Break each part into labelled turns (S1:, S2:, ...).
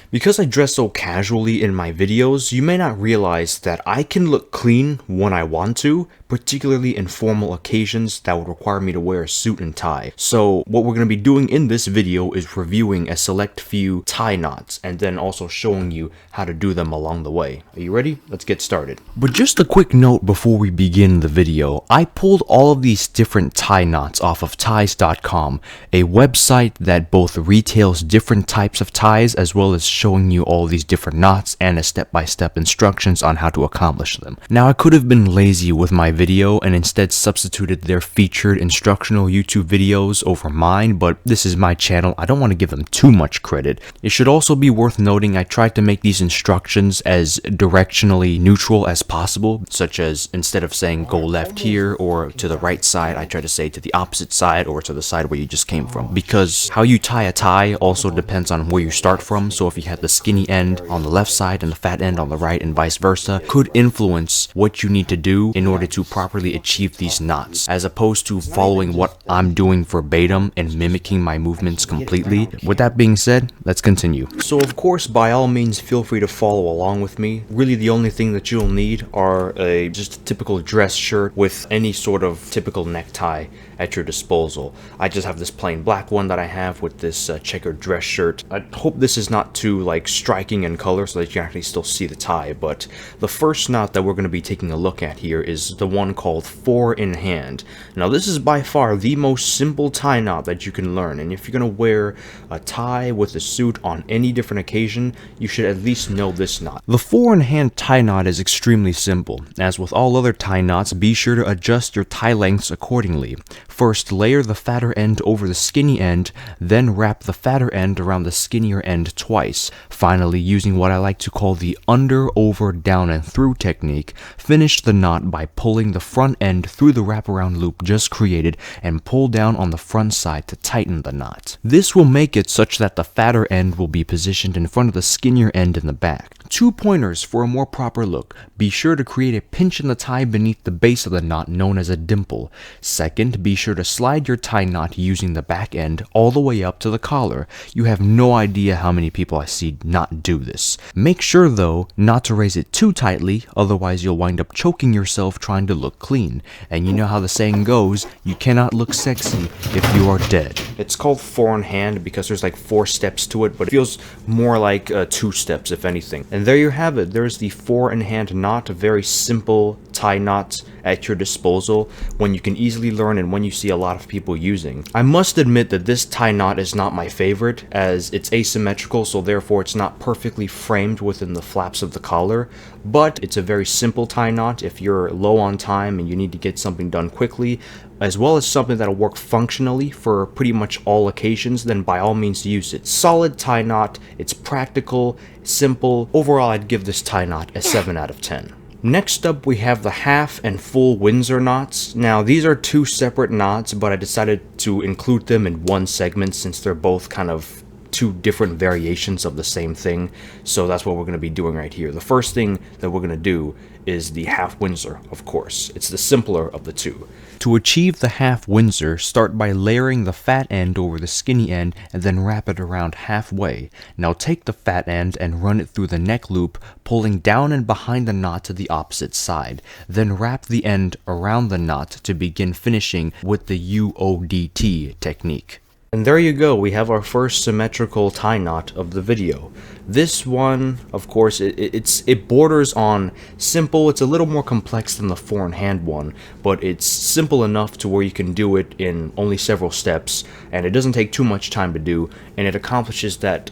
S1: Because I dress so casually in my videos, you may not realize that I can look clean when I want to, particularly in formal occasions that would require me to wear a suit and tie. So what we're going to be doing in this video is reviewing a select few tie knots and then also showing you how to do them along the way. Are you ready? Let's get started. But just a quick note before we begin the video, I pulled all of these different tie knots off of ties.com, a website that both retails different types of ties as well as showing you all these different knots and a step-by-step instructions on how to accomplish them. Now I could have been lazy with my video and instead substituted their featured instructional YouTube videos over mine, but this is my channel. I don't want to give them too much credit. It should also be worth noting I tried to make these instructions as directionally neutral as possible, such as instead of saying go left here or to the right side, I try to say to the opposite side or to the side where you just came from, because how you tie a tie also depends on where you start from. So if you have the skinny end on the left side and the fat end on the right and vice versa, could influence what you need to do in order to properly achieve these knots, as opposed to following what I'm doing verbatim and mimicking my movements completely. With that being said, let's continue. So of course, by all means, feel free to follow along with me. Really the only thing that you'll need are just a typical dress shirt with any sort of typical necktie at your disposal. I just have this plain black one that I have with this checkered dress shirt. I hope this is not too striking in color so that you can actually still see the tie, but the first knot that we're going to be taking a look at here is the one called 4 in hand. Now this is by far the most simple tie knot that you can learn, and if you're going to wear a tie with a suit on any different occasion, you should at least know this knot. The 4 in hand tie knot is extremely simple. As with all other tie knots, be sure to adjust your tie lengths accordingly. First, layer the fatter end over the skinny end, then wrap the fatter end around the skinnier end twice. Finally, using what I like to call the under, over, down, and through technique, finish the knot by pulling the front end through the wraparound loop just created and pull down on the front side to tighten the knot. This will make it such that the fatter end will be positioned in front of the skinnier end in the back. 2 pointers for a more proper look. Be sure to create a pinch in the tie beneath the base of the knot known as a dimple. Second, be sure to slide your tie knot using the back end all the way up to the collar. You have no idea how many people I see not do this. Make sure though not to raise it too tightly, otherwise you'll wind up choking yourself trying to look clean. And you know how the saying goes, you cannot look sexy if you are dead. It's called 4 in hand because there's 4 steps to it, but it feels more like 2 steps if anything. And there you have it. There's the 4 in hand knot, a very simple tie knot at your disposal, one you can easily learn and one you see a lot of people using. I must admit that this tie knot is not my favorite, as it's asymmetrical, so therefore it's not perfectly framed within the flaps of the collar, but it's a very simple tie knot if you're low on time and you need to get something done quickly, as well as something that'll work functionally for pretty much all occasions. Then by all means use it. Solid tie knot, it's practical, simple. Overall, I'd give this tie knot a 7 out of 10. Next up, we have the half and full Windsor knots. Now, these are 2 separate knots, but I decided to include them in one segment since they're both kind of 2 different variations of the same thing. So that's what we're going to be doing right here. The first thing that we're going to do is the half Windsor, of course. It's the simpler of the 2. To achieve the half Windsor, start by layering the fat end over the skinny end and then wrap it around halfway. Now take the fat end and run it through the neck loop, pulling down and behind the knot to the opposite side. Then wrap the end around the knot to begin finishing with the UODT technique. And there you go, we have our first symmetrical tie knot of the video. This one, of course, it borders on simple. It's a little more complex than the 4 in hand one, but it's simple enough to where you can do it in only several steps, and it doesn't take too much time to do, and it accomplishes that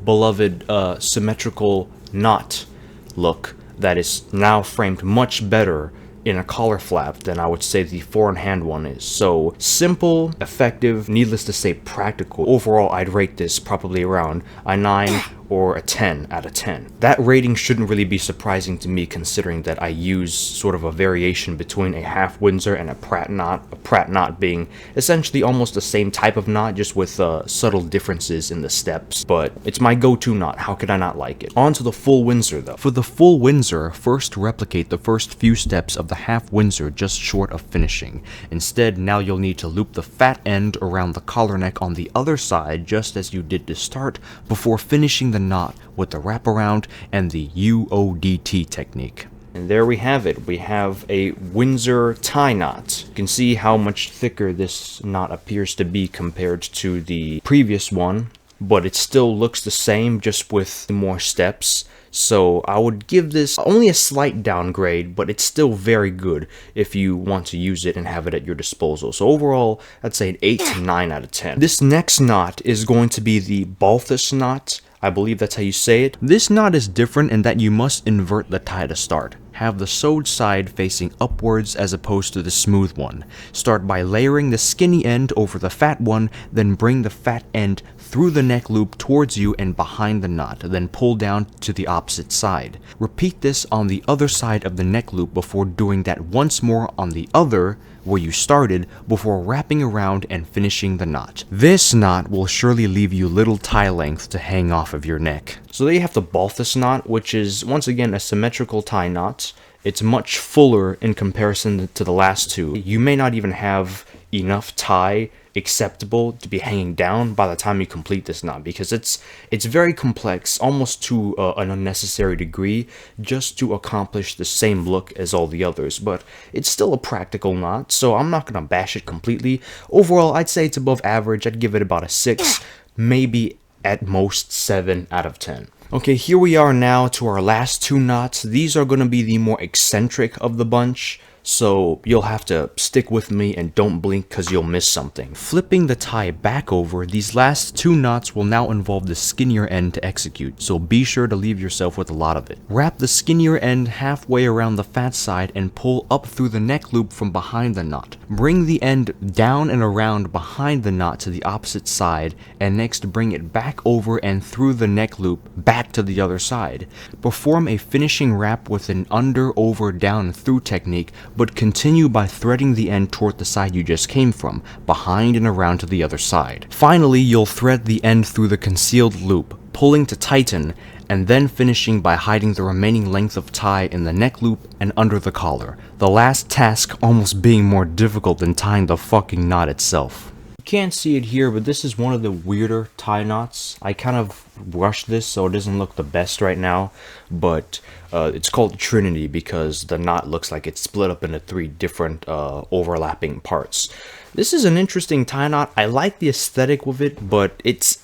S1: beloved symmetrical knot look that is now framed much better in a collar flap than I would say the 4 in hand one is. So simple, effective, needless to say practical. Overall, I'd rate this probably around a 9 or a 10 out of 10. That rating shouldn't really be surprising to me, considering that I use sort of a variation between a half Windsor and a Pratt knot being essentially almost the same type of knot, just with subtle differences in the steps. But it's my go-to knot. How could I not like it? On to the full Windsor though. For the full Windsor, first replicate the first few steps of the half Windsor just short of finishing. Instead, now you'll need to loop the fat end around the collar neck on the other side just as you did to start, before finishing the the knot with the wraparound and the UODT technique. And there we have it. We have a Windsor tie knot. You can see how much thicker this knot appears to be compared to the previous one, but it still looks the same, just with more steps. So I would give this only a slight downgrade, but it's still very good if you want to use it and have it at your disposal. So overall, I'd say an 8 to 9 out of 10. This next knot is going to be the Balthus knot. I believe that's how you say it. This knot is different in that you must invert the tie to start. Have the sewed side facing upwards as opposed to the smooth one. Start by layering the skinny end over the fat one, then bring the fat end through the neck loop towards you and behind the knot, then pull down to the opposite side. Repeat this on the other side of the neck loop before doing that once more on the other, where you started, before wrapping around and finishing the knot. This knot will surely leave you little tie length to hang off of your neck. So there you have the Balthus knot, which is once again a symmetrical tie knot. It's much fuller in comparison to the last two. You may not even have enough tie acceptable to be hanging down by the time you complete this knot, because it's very complex, almost to an unnecessary degree, just to accomplish the same look as all the others. But it's still a practical knot, so I'm not gonna bash it completely. Overall, I'd say it's above average. I'd give it about a 6, maybe at most 7 out of 10. Okay, here we are now to our last two knots. These are going to be the more eccentric of the bunch, so you'll have to stick with me and don't blink because you'll miss something. Flipping the tie back over, these last two knots will now involve the skinnier end to execute, so be sure to leave yourself with a lot of it. Wrap the skinnier end halfway around the fat side and pull up through the neck loop from behind the knot. Bring the end down and around behind the knot to the opposite side, and next bring it back over and through the neck loop back to the other side. Perform a finishing wrap with an under, over, down, through technique, but continue by threading the end toward the side you just came from, behind and around to the other side. Finally, you'll thread the end through the concealed loop, pulling to tighten, and then finishing by hiding the remaining length of tie in the neck loop and under the collar. The last task almost being more difficult than tying the fucking knot itself. You can't see it here, but this is one of the weirder tie knots. I kind of rushed this so it doesn't look the best right now, but it's called Trinity because the knot looks like it's split up into 3 different overlapping parts. This is an interesting tie knot. I like the aesthetic with it, but it's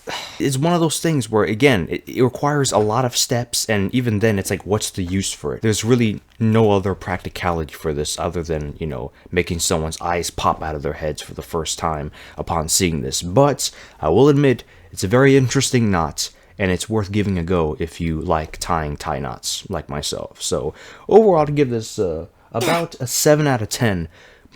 S1: one of those things where, again, it requires a lot of steps, and even then it's like, what's the use for it? There's really no other practicality for this other than, you know, making someone's eyes pop out of their heads for the first time upon seeing this. But I will admit, it's a very interesting knot, and it's worth giving a go if you like tying tie knots like myself. So overall, I'd give this about a 7 out of 10.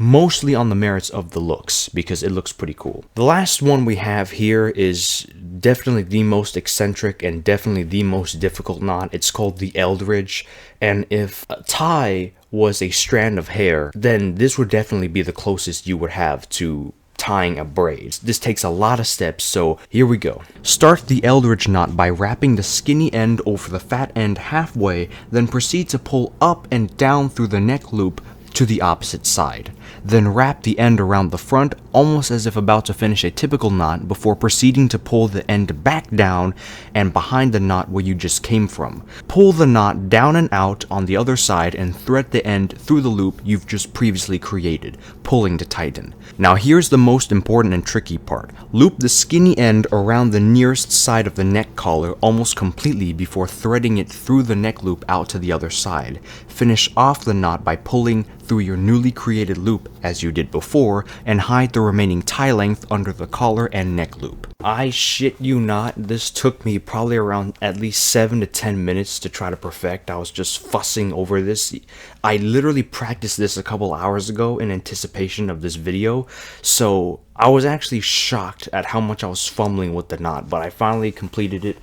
S1: Mostly on the merits of the looks, because it looks pretty cool. The last one we have here is definitely the most eccentric and definitely the most difficult knot. It's called the Eldridge, and if a tie was a strand of hair, then this would definitely be the closest you would have to tying a braid. This takes a lot of steps, so here we go. Start the Eldridge knot by wrapping the skinny end over the fat end halfway, then proceed to pull up and down through the neck loop to the opposite side. Then wrap the end around the front, almost as if about to finish a typical knot, before proceeding to pull the end back down and behind the knot where you just came from. Pull the knot down and out on the other side and thread the end through the loop you've just previously created, pulling to tighten. Now here's the most important and tricky part. Loop the skinny end around the nearest side of the neck collar almost completely before threading it through the neck loop out to the other side. Finish off the knot by pulling through your newly created loop as you did before, and hide the remaining tie length under the collar and neck loop. I shit you not, this took me probably around at least 7 to 10 minutes to try to perfect. I was just fussing over this. I literally practiced this a couple hours ago in anticipation of this video, so I was actually shocked at how much I was fumbling with the knot, but I finally completed it.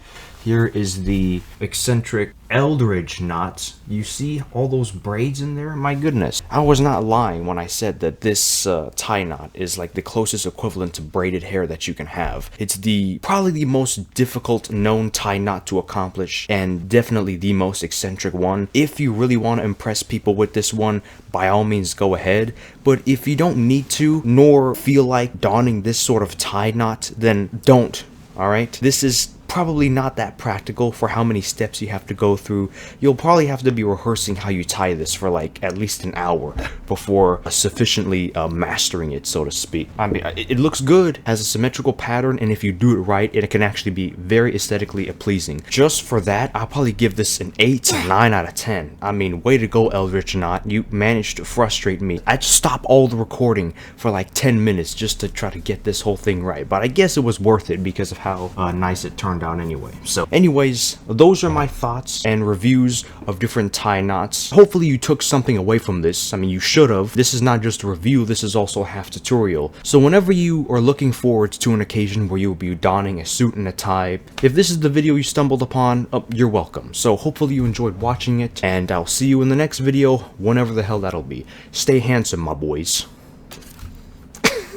S1: Here is the eccentric Eldridge knot. You see all those braids in there? My goodness. I was not lying when I said that this tie knot is like the closest equivalent to braided hair that you can have. It's probably the most difficult known tie knot to accomplish, and definitely the most eccentric one. If you really want to impress people with this one, by all means go ahead. But if you don't need to, nor feel like donning this sort of tie knot, then don't. Alright? This is probably not that practical for how many steps you have to go through. You'll probably have to be rehearsing how you tie this for like at least an hour before sufficiently mastering it, so to speak. I mean, it looks good, has a symmetrical pattern, and if you do it right, it can actually be very aesthetically pleasing. Just for that, I'll probably give this an 8 to 9 out of 10. I mean, way to go, Eldritch Knot. You managed to frustrate me. I'd stop all the recording for like 10 minutes just to try to get this whole thing right, but I guess it was worth it because of how nice it turned out anyway. So anyways, those are my thoughts and reviews of different tie knots. Hopefully you took something away from this. I mean, you should have. This is not just a review, this is also a half tutorial. So whenever you are looking forward to an occasion where you will be donning a suit and a tie, if this is the video you stumbled upon, you're welcome. So hopefully you enjoyed watching it, and I'll see you in the next video, whenever the hell that'll be. Stay handsome, my boys.